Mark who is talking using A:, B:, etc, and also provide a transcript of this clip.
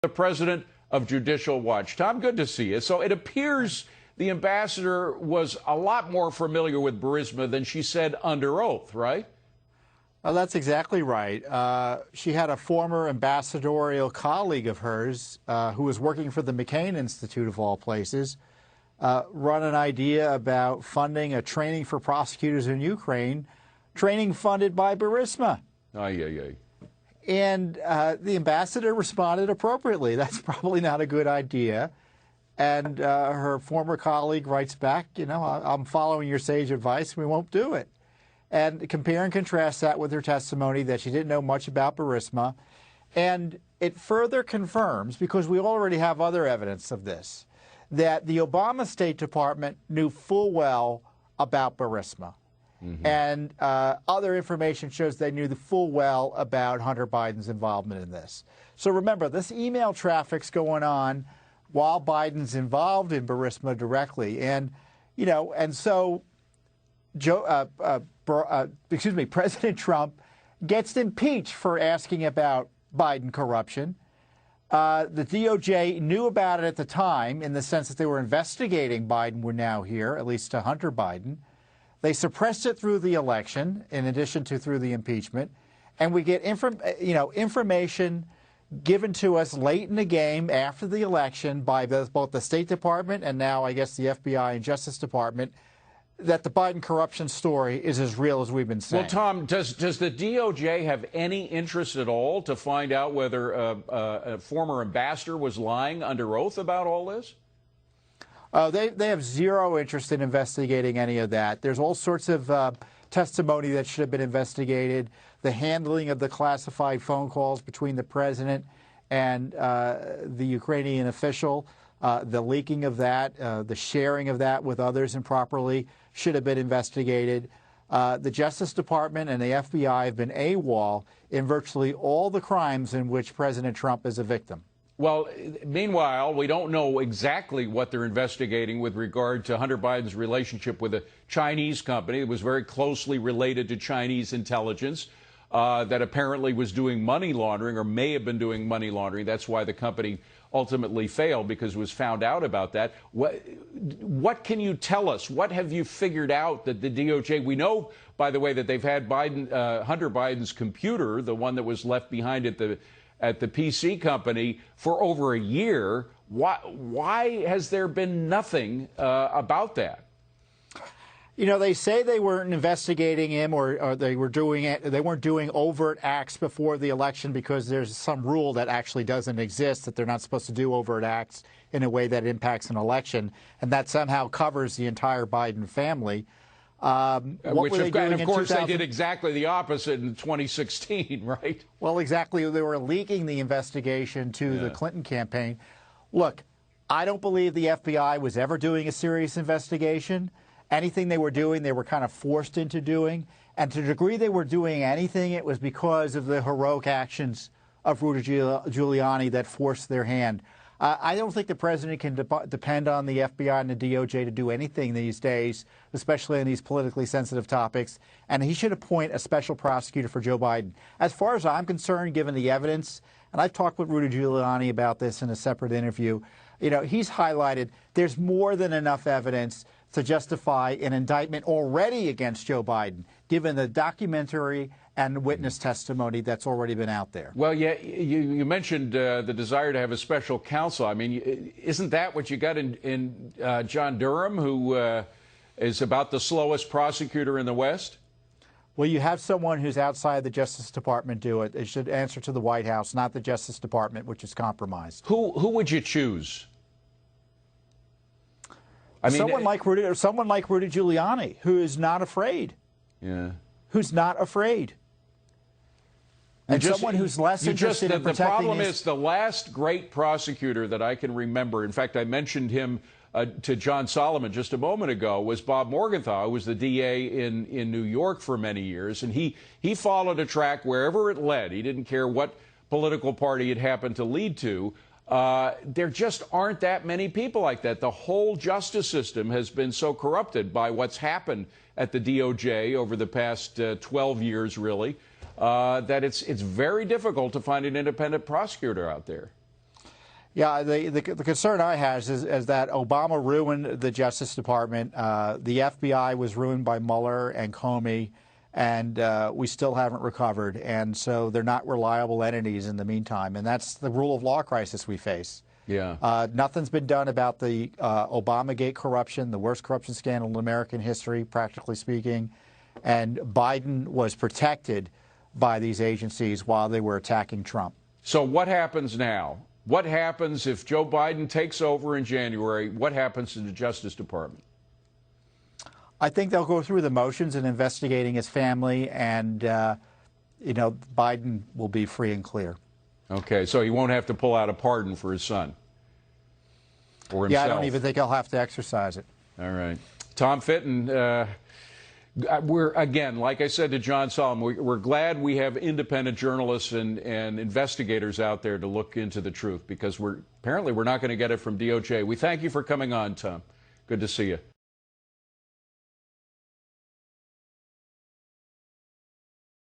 A: the president of Judicial Watch. Tom, good to see you. So it appears the ambassador was a lot more familiar with Burisma than she said under oath, right?
B: Well, that's exactly right. She had a former ambassadorial colleague of hers who was working for the McCain Institute, of all places, run an idea about funding a training for prosecutors in Ukraine, training funded by Burisma. And the ambassador responded appropriately. That's probably not a good idea. And her former colleague writes back, you know, I'm following your sage advice. We won't do it. And compare and contrast that with her testimony that she didn't know much about Burisma. And it further confirms, because we already have other evidence of this, that the Obama State Department knew full well about Burisma. And other information shows they knew full well about Hunter Biden's involvement in this. So remember, this email traffic's going on while Biden's involved in Burisma directly. And, you know, and so President Trump gets impeached for asking about Biden corruption. The DOJ knew about it at the time in the sense that they were investigating Biden. We're now here, at least to Hunter Biden. They suppressed it through the election, in addition to through the impeachment. And we get information given to us late in the game after the election by both the State Department and now, I guess, the FBI and Justice Department, that the Biden corruption story is as real as we've been saying.
A: Well, Tom, does the DOJ have any interest at all to find out whether a former ambassador was lying under oath about all this?
B: They have zero interest in investigating any of that. There's all sorts of testimony that should have been investigated. The handling of the classified phone calls between the president and the Ukrainian official, the leaking of that, the sharing of that with others improperly should have been investigated. The Justice Department and the FBI have been AWOL in virtually all the crimes in which President Trump is a victim.
A: Well, meanwhile, we don't know exactly what they're investigating with regard to Hunter Biden's relationship with a Chinese company that was very closely related to Chinese intelligence that apparently was doing money laundering or may have been doing money laundering. That's why the company ultimately failed, because it was found out about that. What can you tell us? What have you figured out that the DOJ, we know, by the way, that they've had Hunter Biden's computer, the one that was left behind at the PC company, for over a year. Why has there been nothing about that?
B: You know, they say they weren't investigating him or they were doing it. They weren't doing overt acts before the election because there's some rule that actually doesn't exist, that they're not supposed to do overt acts in a way that impacts an election, and that somehow covers the entire Biden family.
A: Which, of course, they did exactly the opposite in 2016, right?
B: Well, exactly. They were leaking the investigation to the Clinton campaign. Look, I don't believe the FBI was ever doing a serious investigation. Anything they were doing, they were kind of forced into doing. And to the degree they were doing anything, it was because of the heroic actions of Rudy Giuliani that forced their hand. I don't think the president can depend on the FBI and the DOJ to do anything these days, especially on these politically sensitive topics. And he should appoint a special prosecutor for Joe Biden. As far as I'm concerned, given the evidence, and I've talked with Rudy Giuliani about this in a separate interview, you know, he's highlighted there's more than enough evidence to justify an indictment already against Joe Biden, given the documentary and witness testimony that's already been out there.
A: Well, yeah, you mentioned the desire to have a special counsel. I mean, isn't that what you got in John Durham, who is about the slowest prosecutor in the West?
B: Well, you have someone who's outside the Justice Department do it. It should answer to the White House, not the Justice Department, which is compromised.
A: Who would you choose? I mean,
B: someone like Rudy Giuliani, who is not afraid. Yeah. Who's not afraid. And someone who's less interested in protecting
A: the problem is the last great prosecutor that I can remember, in fact, I mentioned him to John Solomon just a moment ago, was Bob Morgenthau, who was the DA in New York for many years. And he followed a track wherever it led. He didn't care what political party it happened to lead to. There just aren't that many people like that. The whole justice system has been so corrupted by what's happened at the DOJ over the past 12 years, really, that it's very difficult to find an independent prosecutor out there.
B: Yeah, the concern I have is that Obama ruined the Justice Department. The FBI was ruined by Mueller and Comey, and we still haven't recovered. And so they're not reliable entities in the meantime. And that's the rule of law crisis we face.
A: Yeah.
B: Nothing's been done about the Obamagate corruption, the worst corruption scandal in American history, practically speaking. And Biden was protected by these agencies while they were attacking Trump.
A: So what happens now? What happens if Joe Biden takes over in January? What happens to the Justice Department?
B: I think they'll go through the motions in investigating his family, and, Biden will be free and clear.
A: Okay, so he won't have to pull out a pardon for his son or himself.
B: Yeah, I don't even think he'll have to exercise it.
A: All right. Tom Fitton, we're, again, like I said to John Solomon, we're glad we have independent journalists and investigators out there to look into the truth, because apparently we're not going to get it from DOJ. We thank you for coming on, Tom. Good to see you.